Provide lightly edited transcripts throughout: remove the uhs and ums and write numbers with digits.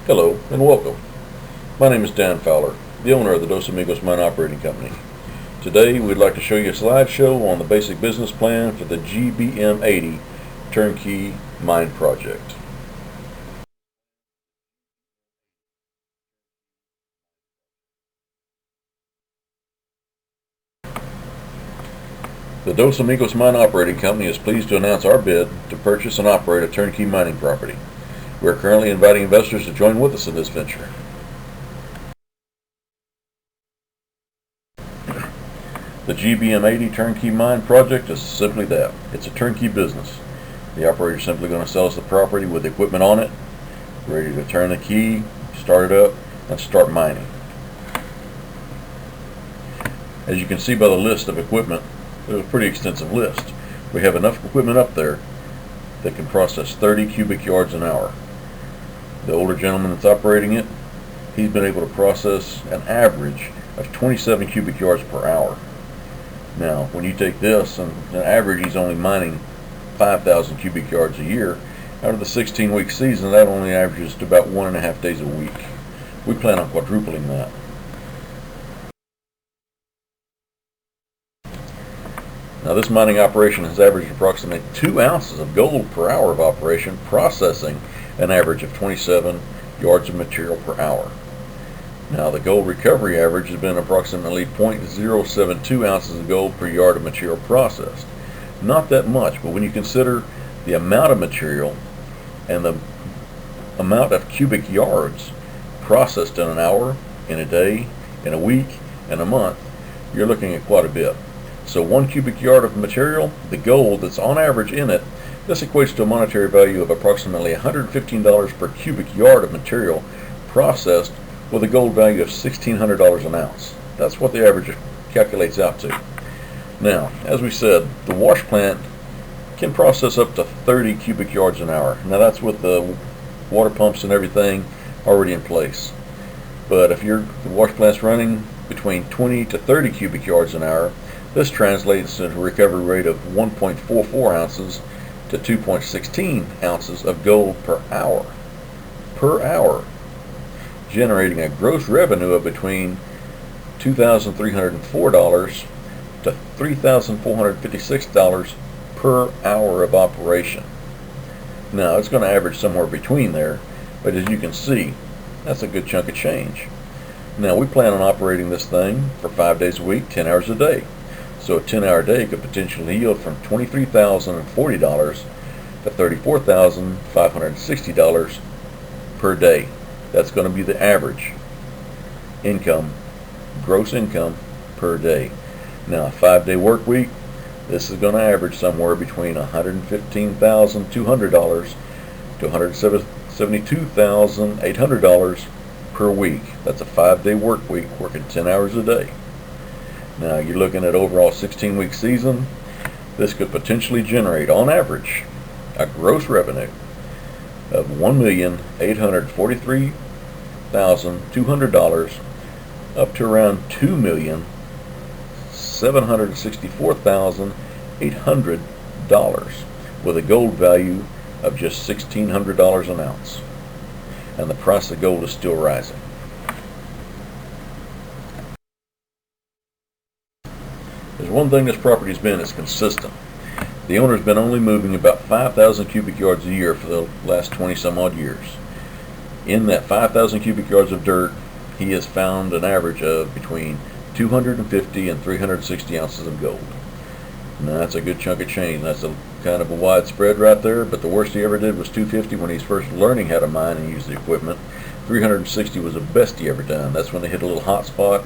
Hello and welcome. My name is Dan Fowler, the owner of the Amigos Mine Operating Company. Today we'd like to show you a slideshow on the basic business plan for the GBM80 turnkey mine project. The Dos Amigos Mine Operating Company is pleased to announce our bid to purchase and operate a turnkey mining property. We are currently inviting investors to join with us in this venture. The GBM80 turnkey mine project is simply that. It's a turnkey business. The operator is simply going to sell us the property with the equipment on it, ready to turn the key, start it up, and start mining. As you can see by the list of equipment, it's a pretty extensive list. We have enough equipment up there that can process 30 cubic yards an hour. The older gentleman that's operating it, he's been able to process an average of 27 cubic yards per hour. Now, when you take this, and an average he's only mining 5,000 cubic yards a year, out of the 16-week season, that only averages to about 1.5 days a week. We plan on quadrupling that. Now, this mining operation has averaged approximately 2 ounces of gold per hour of operation, processing an average of 27 yards of material per hour. Now, the gold recovery average has been approximately 0.072 ounces of gold per yard of material processed. Not that much, but when you consider the amount of material and the amount of cubic yards processed in an hour, in a day, in a week, in a month, you're looking at quite a bit. So 1 cubic yard of material, the gold that's on average in it, this equates to a monetary value of approximately $115 per cubic yard of material processed, with a gold value of $1,600 an ounce. That's what the average calculates out to. Now, as we said, the wash plant can process up to 30 cubic yards an hour. Now, that's with the water pumps and everything already in place. But if the wash plant's running between 20 to 30 cubic yards an hour, this translates into a recovery rate of 1.44 ounces to 2.16 ounces of gold per hour. Generating a gross revenue of between $2,304 to $3,456 per hour of operation. Now, it's going to average somewhere between there, but as you can see, that's a good chunk of change. Now, we plan on operating this thing for 5 days a week, 10 hours a day. So a 10-hour day could potentially yield from $23,040 to $34,560 per day. That's going to be the average income, gross income per day. Now, a 5-day work week, this is going to average somewhere between $115,200 to $172,800 per week. That's a 5-day work week, working 10 hours a day. Now, you're looking at overall 16-week season. This could potentially generate, on average, a gross revenue of $1,843,200 up to around $2,764,800 with a gold value of just $1,600 an ounce. And the price of gold is still rising. There's one thing this property's been, it's consistent. The owner's been only moving about 5,000 cubic yards a year for the last 20 some odd years. In that 5,000 cubic yards of dirt, he has found an average of between 250 and 360 ounces of gold. Now, that's a good chunk of change. That's a kind of a wide spread right there, but the worst he ever did was 250 when he's first learning how to mine and use the equipment. 360 was the best he ever done. That's when they hit a little hot spot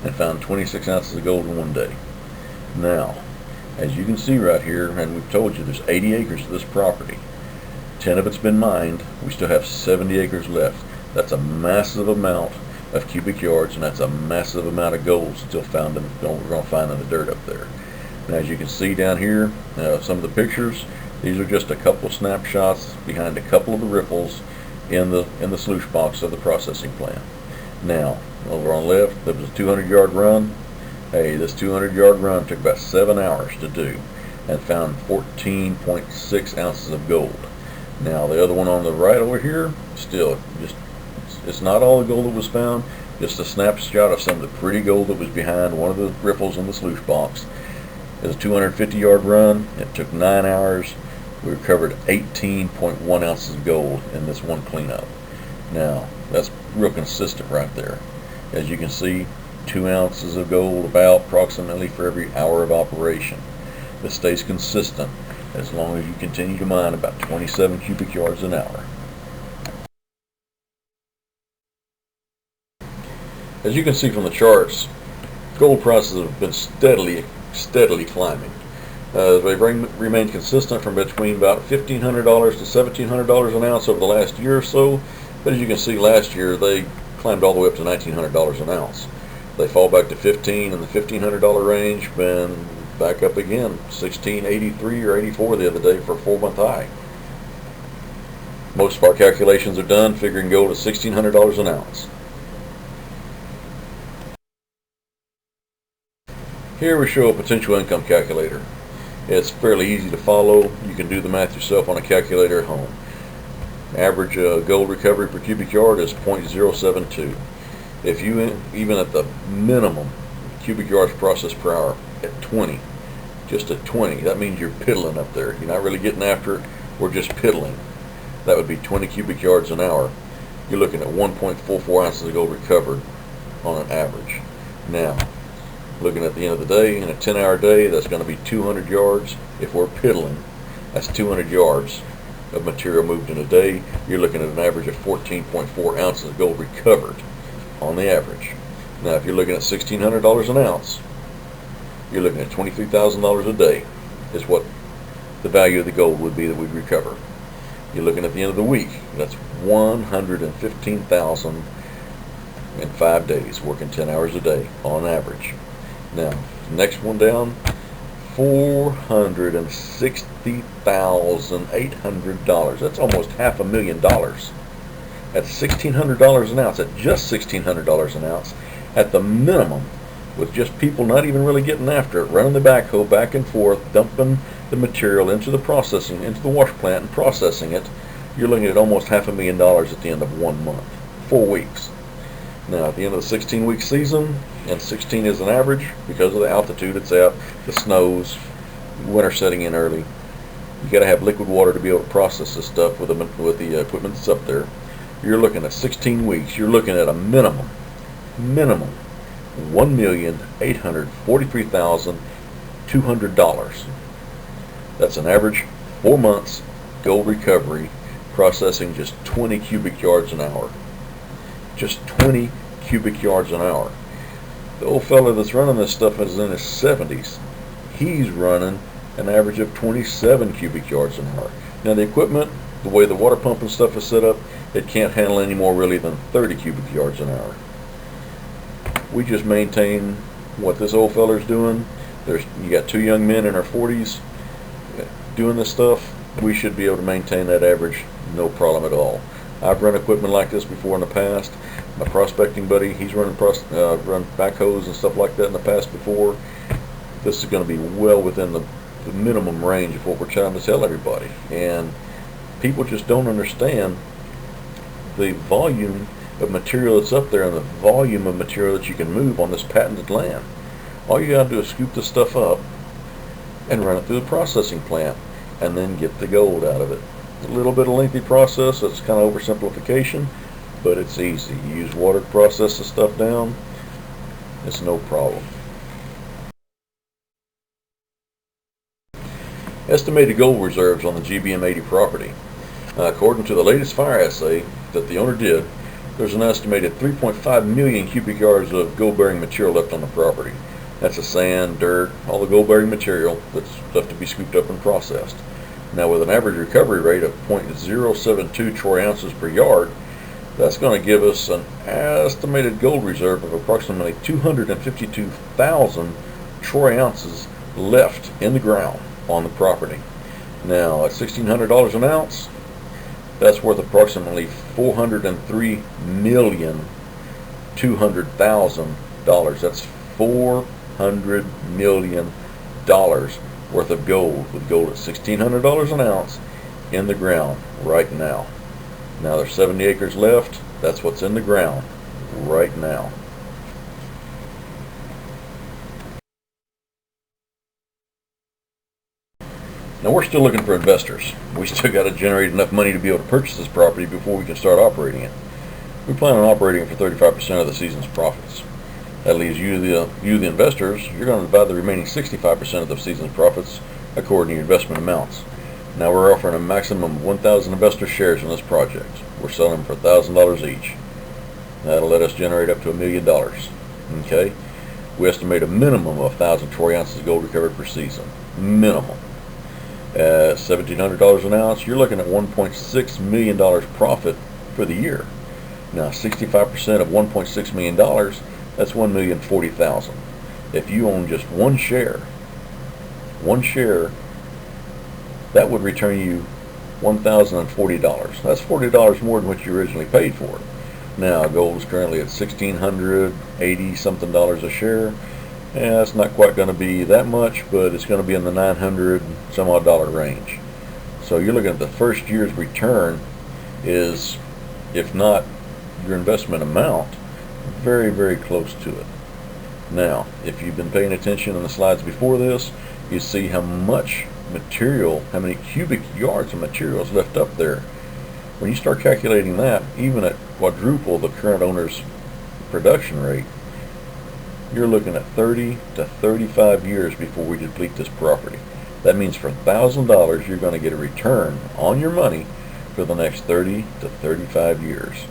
and found 26 ounces of gold in one day. Now, as you can see right here, and we've told you there's 80 acres to this property. 10 of it's been mined. We still have 70 acres left. That's a massive amount of cubic yards, and that's a massive amount of gold still found we're going to find in the dirt up there. Now, as you can see down here, some of the pictures, these are just a couple of snapshots behind a couple of the riffles in the sluice box of the processing plant. Now, over on the left, there was a 200-yard run. Hey, this 200-yard run took about 7 hours to do and found 14.6 ounces of gold. Now, the other one on the right over here, still just It's not all the gold that was found, just a snapshot of some of the pretty gold that was behind one of the riffles in the sluice box. It was a 250-yard run. It took 9 hours. We recovered 18.1 ounces of gold in this one cleanup. Now, that's real consistent right there. As you can see, 2 ounces of gold about approximately for every hour of operation. This stays consistent as long as you continue to mine about 27 cubic yards an hour. As you can see from the charts, gold prices have been steadily climbing. They've remained consistent from between about $1,500 to $1,700 an ounce over the last year or so. But as you can see, last year they climbed all the way up to $1,900 an ounce. They fall back to $15 in the $1,500 range, then back up again, $1,683 or $84 the other day for a 4-month high. Most of our calculations are done figuring gold at $1,600 an ounce. Here we show a potential income calculator. It's fairly easy to follow. You can do the math yourself on a calculator at home. Average gold recovery per cubic yard is 0.072. If you, even at the minimum cubic yards processed per hour at 20, just at 20, that means you're piddling up there. You're not really getting after it, we're just piddling. That would be 20 cubic yards an hour. You're looking at 1.44 ounces of gold recovered on an average. Now, looking at the end of the day, in a 10-hour day, that's going to be 200 yards. If we're piddling, that's 200 yards of material moved in a day. You're looking at an average of 14.4 ounces of gold recovered on the average. Now, if you're looking at $1,600 an ounce, you're looking at $23,000 a day is what the value of the gold would be that we'd recover. You're looking at the end of the week, that's $115,000 in 5 days, working 10 hours a day on average. Now, next one down, $460,800. That's almost $500,000. At $1,600 an ounce, at just $1,600 an ounce, at the minimum, with just people not even really getting after it, running the backhoe back and forth, dumping the material into the processing, into the wash plant and processing it, you're looking at almost $500,000 at the end of 1 month, 4 weeks. Now, at the end of the 16-week season, and 16 is an average because of the altitude it's at, the snows, winter setting in early. You got to have liquid water to be able to process this stuff with the equipment that's up there. You're looking at 16 weeks. You're looking at a minimum, $1,843,200. That's an average 4 months gold recovery, processing just 20 cubic yards an hour. Just 20 cubic yards an hour. The old fella that's running this stuff is in his 70s. He's running an average of 27 cubic yards an hour. Now the equipment, the way the water pump and stuff is set up, it can't handle any more really than 30 cubic yards an hour. We just maintain what this old feller's doing. You got 2 young men in our 40s doing this stuff. We should be able to maintain that average no problem at all. I've run equipment like this before in the past. My prospecting buddy, he's run backhoes and stuff like that in the past before. This is going to be well within the minimum range of what we're trying to tell everybody. And people just don't understand the volume of material that's up there and the volume of material that you can move on this patented land. All you got to do is scoop this stuff up and run it through the processing plant and then get the gold out of it. A little bit of lengthy process, that's kind of oversimplification, but it's easy. You use water to process the stuff down, it's no problem. Estimated gold reserves on the GBM80 property. According to the latest fire assay that the owner did, there's an estimated 3.5 million cubic yards of gold-bearing material left on the property. That's the sand, dirt, all the gold-bearing material that's left to be scooped up and processed. Now, with an average recovery rate of 0.072 troy ounces per yard, that's going to give us an estimated gold reserve of approximately 252,000 troy ounces left in the ground on the property. Now, at $1,600 an ounce, that's worth approximately $403,200,000. That's $400 million worth of gold, with gold at $1,600 an ounce in the ground right now. Now there's 70 acres left. That's what's in the ground right now. Now we're still looking for investors. We still got to generate enough money to be able to purchase this property before we can start operating it. We plan on operating it for 35% of the season's profits. That leaves you, the investors. You're going to divide the remaining 65% of the season's profits according to your investment amounts. Now we're offering a maximum of 1,000 investor shares in this project. We're selling them for $1,000 each. That'll let us generate up to $1 million. Okay? We estimate a minimum of 1,000 troy ounces of gold recovered per season. Minimum. At $1,700 an ounce, you're looking at $1.6 million profit for the year. Now 65% of $1.6 million, that's $1,040,000. If you own just one share, that would return you $1,040. That's $40 more than what you originally paid for it. Now gold is currently at $1,680 something a share. Yeah, that's not quite going to be that much, but it's going to be in the $900 some odd range. So you're looking at the first year's return is, if not your investment amount, very, very close to it. Now, if you've been paying attention in the slides before this, you see how much material, how many cubic yards of material is left up there. When you start calculating that, even at quadruple the current owner's production rate, you're looking at 30 to 35 years before we deplete this property. That means for $1,000 you're going to get a return on your money for the next 30 to 35 years.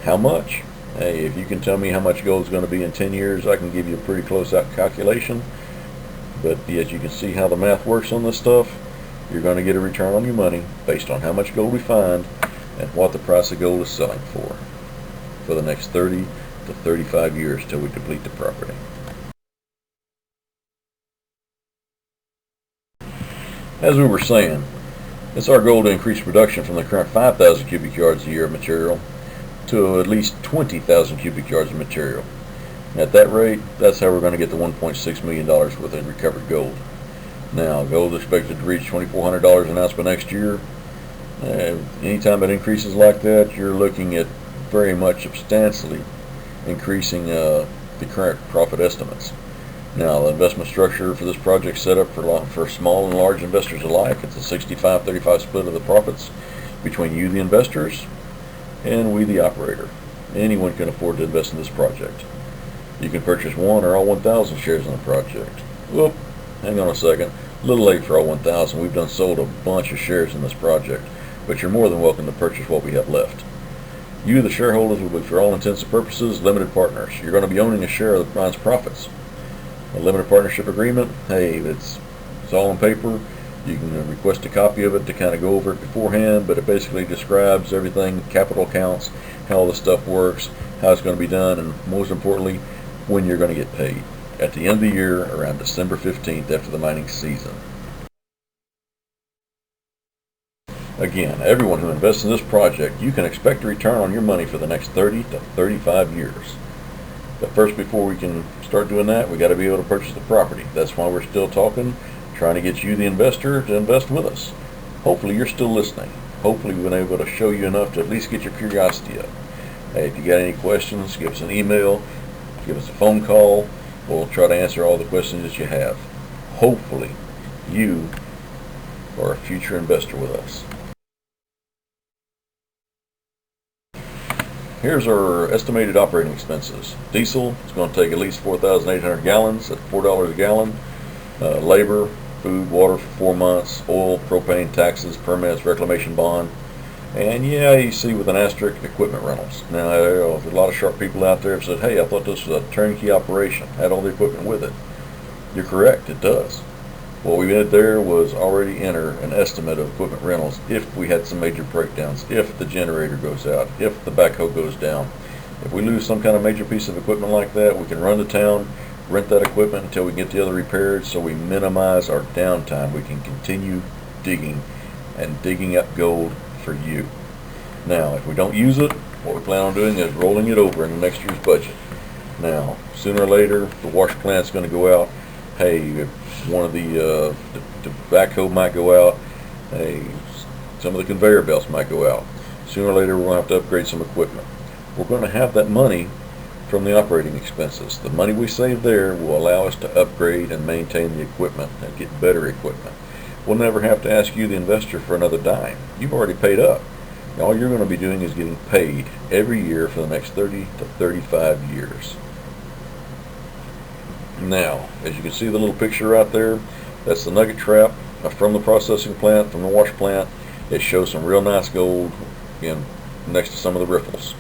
How much? Hey, if you can tell me how much gold is going to be in 10 years, I can give you a pretty close out calculation. But as you can see how the math works on this stuff, you're going to get a return on your money based on how much gold we find and what the price of gold is selling for the next 30 to 35 years till we deplete the property. As we were saying, it's our goal to increase production from the current 5,000 cubic yards a year of material to at least 20,000 cubic yards of material. At that rate, that's how we're going to get the $1.6 million worth of recovered gold. Now, gold is expected to reach $2,400 an ounce by next year. Anytime it increases like that, you're looking at very much substantially increasing the current profit estimates. Now, the investment structure for this project is set up for small and large investors alike. It's a 65-35 split of the profits between you, the investors, and we, the operator. Anyone can afford to invest in this project. You can purchase one or all 1,000 shares in the project. Whoop, hang on a second. A little late for all 1,000. We've done sold a bunch of shares in this project, but you're more than welcome to purchase what we have left. You, the shareholders, will be, for all intents and purposes, limited partners. You're going to be owning a share of the mine's profits. A limited partnership agreement, hey, it's all on paper. You can request a copy of it to kind of go over it beforehand, but it basically describes everything, capital accounts, how all the stuff works, how it's going to be done, and most importantly, when you're going to get paid. At the end of the year, around December 15th, after the mining season. Again, everyone who invests in this project, you can expect a return on your money for the next 30 to 35 years. But first, before we can start doing that, we got to be able to purchase the property. That's why we're still talking, trying to get you, the investor, to invest with us. Hopefully you're still listening. Hopefully we've been able to show you enough to at least get your curiosity up. Hey, if you got any questions, give us an email, give us a phone call. We'll try to answer all the questions that you have. Hopefully you are a future investor with us. Here's our estimated operating expenses. Diesel is going to take at least 4,800 gallons at $4 a gallon. Labor, food, water for 4 months, oil, propane, taxes, permits, reclamation bond. And yeah, you see with an asterisk, equipment rentals. Now, there's a lot of sharp people out there have said, hey, I thought this was a turnkey operation, had all the equipment with it. You're correct, it does. What we did there was already enter an estimate of equipment rentals if we had some major breakdowns, if the generator goes out, if the backhoe goes down. If we lose some kind of major piece of equipment like that, we can run to town, rent that equipment until we get the other repaired, so we minimize our downtime. We can continue digging and digging up gold for you. Now, if we don't use it, what we plan on doing is rolling it over in next year's budget. Now, sooner or later, the wash plant's going to go out. Hey, one of the backhoe might go out. Hey, some of the conveyor belts might go out. Sooner or later, we're going to have to upgrade some equipment. we're going to have that money from the operating expenses. The money we save there will allow us to upgrade and maintain the equipment and get better equipment. We'll never have to ask you, the investor, for another dime. You've already paid up. All you're going to be doing is getting paid every year for the next 30 to 35 years. Now, as you can see the little picture right there, that's the nugget trap from the processing plant, from the wash plant. It shows some real nice gold next to some of the riffles.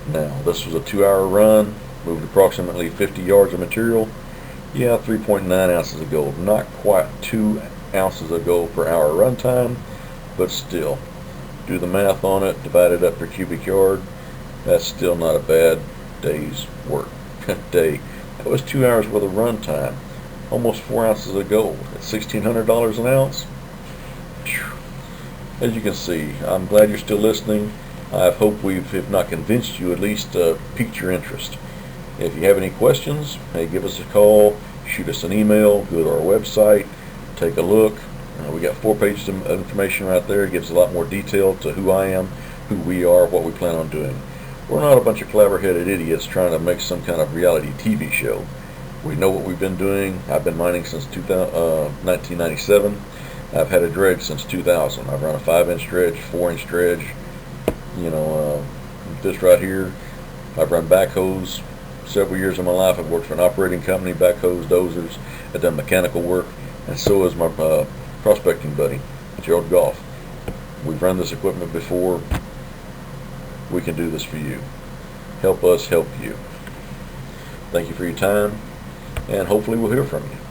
Now, this was a 2-hour run, moved approximately 50 yards of material. Yeah, 3.9 ounces of gold. Not quite 2 ounces of gold per hour run time, but still, do the math on it, divide it up per cubic yard. That's still not a bad day's work. That was 2 hours worth of run time. Almost 4 ounces of gold at $1,600 an ounce. As you can see, I'm glad you're still listening. I hope we've, if not convinced you, at least piqued your interest. If you have any questions, hey, give us a call, shoot us an email, go to our website, take a look. We got 4 pages of information right there. It gives a lot more detail to who I am, who we are, what we plan on doing. We're not a bunch of clever-headed idiots trying to make some kind of reality TV show. We know what we've been doing. I've been mining since 1997. I've had a dredge since 2000. I've run a 5-inch dredge, 4-inch dredge. This right here, I've run backhoes several years of my life. I've worked for an operating company, backhoes, dozers. I've done mechanical work, and so has my prospecting buddy, Gerald Goff. We've run this equipment before. We can do this for you. Help us help you. Thank you for your time, and hopefully we'll hear from you.